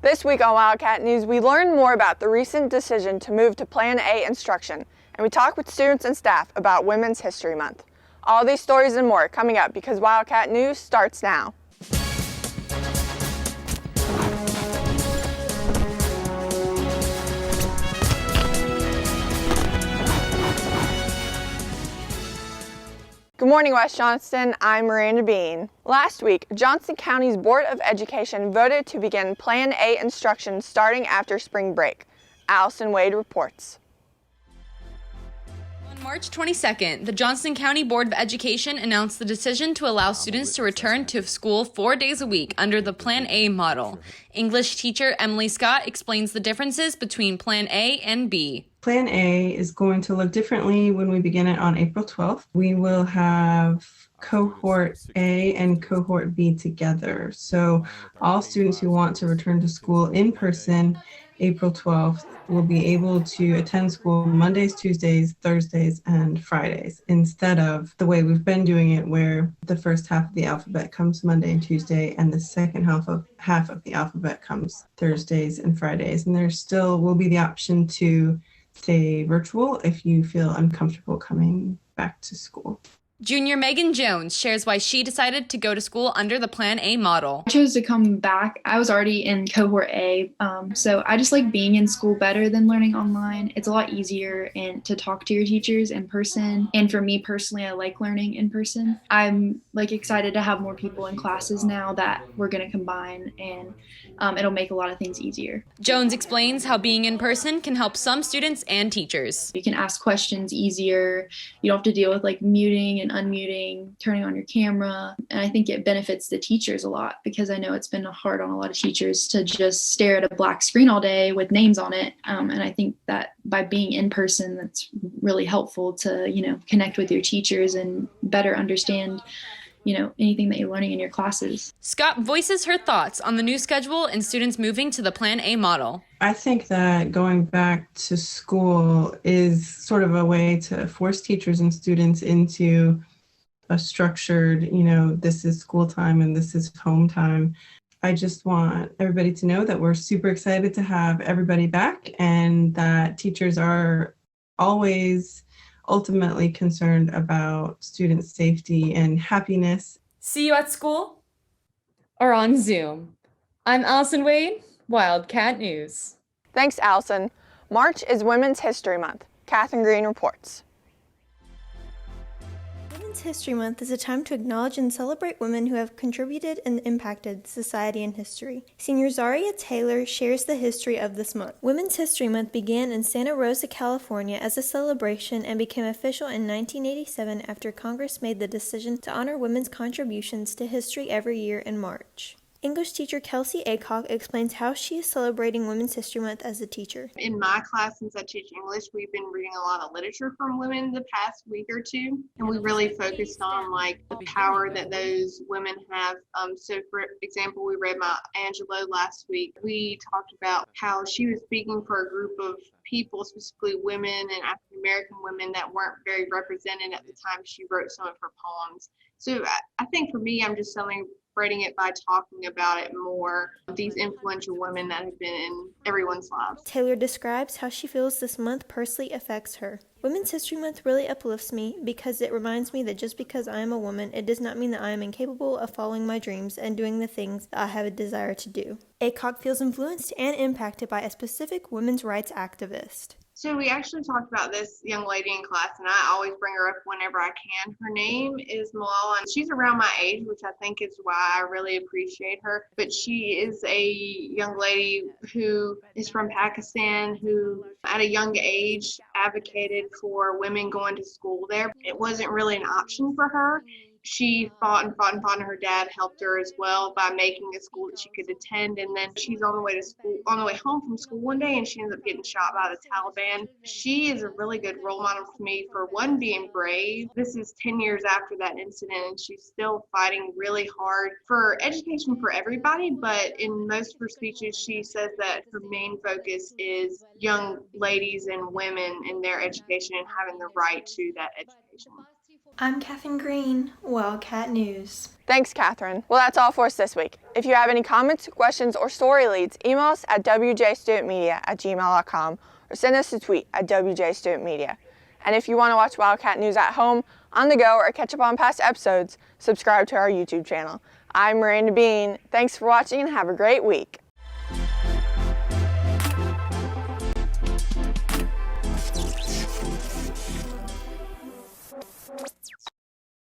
This week on Wildcat News, we learn more about the recent decision to move to Plan A instruction, and we talk with students and staff about Women's History Month. All these stories and more coming up because Wildcat News starts now. Good morning, West Johnston. I'm Miranda Bean. Last week, Johnston County's Board of Education voted to begin Plan A instruction starting after spring break. Allison Wade reports. On March 22nd, the Johnston County Board of Education announced the decision to allow students to return to school 4 days a week under the Plan A model. English teacher Emily Scott explains the differences between Plan A and B. Plan A is going to look differently when we begin it on April 12th. We will have Cohort A and Cohort B together. So all students who want to return to school in person April 12th will be able to attend school Mondays, Tuesdays, Thursdays, and Fridays instead of the way we've been doing it where the first half of the alphabet comes Monday and Tuesday and the second half of the alphabet comes Thursdays and Fridays. And there still will be the option to stay virtual if you feel uncomfortable coming back to school. Junior Megan Jones shares why she decided to go to school under the Plan A model. I chose to come back. I was already in Cohort A, so I just like being in school better than learning online. It's a lot easier and to talk to your teachers in person. And for me personally, I like learning in person. I'm excited to have more people in classes now that we're going to combine, and it'll make a lot of things easier. Jones explains how being in person can help some students and teachers. You can ask questions easier. You don't have to deal with muting and unmuting, turning on your camera. And I think it benefits the teachers a lot because I know it's been hard on a lot of teachers to just stare at a black screen all day with names on it. And I think that by being in person, that's really helpful to, connect with your teachers and better understand anything that you're learning in your classes. Scott voices her thoughts on the new schedule and students moving to the Plan A model. I think that going back to school is sort of a way to force teachers and students into a structured, this is school time and this is home time. I just want everybody to know that we're super excited to have everybody back and that teachers are always ultimately concerned about student safety and happiness. See you at school or on Zoom. I'm Allison Wade, Wildcat News. Thanks, Allison. March is Women's History Month. Catherine Green reports. Women's History Month is a time to acknowledge and celebrate women who have contributed and impacted society and history. Senior Zaria Taylor shares the history of this month. Women's History Month began in Santa Rosa, California as a celebration and became official in 1987 after Congress made the decision to honor women's contributions to history every year in March. English teacher Kelsey Acock explains how she is celebrating Women's History Month as a teacher. In my class, since I teach English, we've been reading a lot of literature from women the past week or two, and we really focused on the power that those women have. So for example, we read Maya Angelou last week. We talked about how she was speaking for a group of people, specifically women and African American women that weren't very represented at the time she wrote some of her poems. So I think for me, I'm just celebrating it by talking about it more, these influential women that have been in everyone's lives. Taylor describes how she feels this month personally affects her. Women's History Month really uplifts me because it reminds me that just because I am a woman, it does not mean that I am incapable of following my dreams and doing the things that I have a desire to do. Acock feels influenced and impacted by a specific women's rights activist. So we actually talked about this young lady in class, and I always bring her up whenever I can. Her name is Malala, and she's around my age, which I think is why I really appreciate her. But she is a young lady who is from Pakistan, who at a young age advocated for women going to school there. It wasn't really an option for her. She fought and fought and fought, and her dad helped her as well by making a school that she could attend. And then she's on the way home from school one day, and she ends up getting shot by the Taliban. She is a really good role model for me for one, being brave. This is 10 years after that incident, and she's still fighting really hard for education for everybody. But in most of her speeches, she says that her main focus is young ladies and women in their education and having the right to that education. I'm Catherine Green, Wildcat News. Thanks, Catherine. Well, that's all for us this week. If you have any comments, questions, or story leads, email us at wjstudentmedia@gmail.com or send us a tweet at wjstudentmedia. And if you want to watch Wildcat News at home, on the go, or catch up on past episodes, subscribe to our YouTube channel. I'm Miranda Bean. Thanks for watching and have a great week.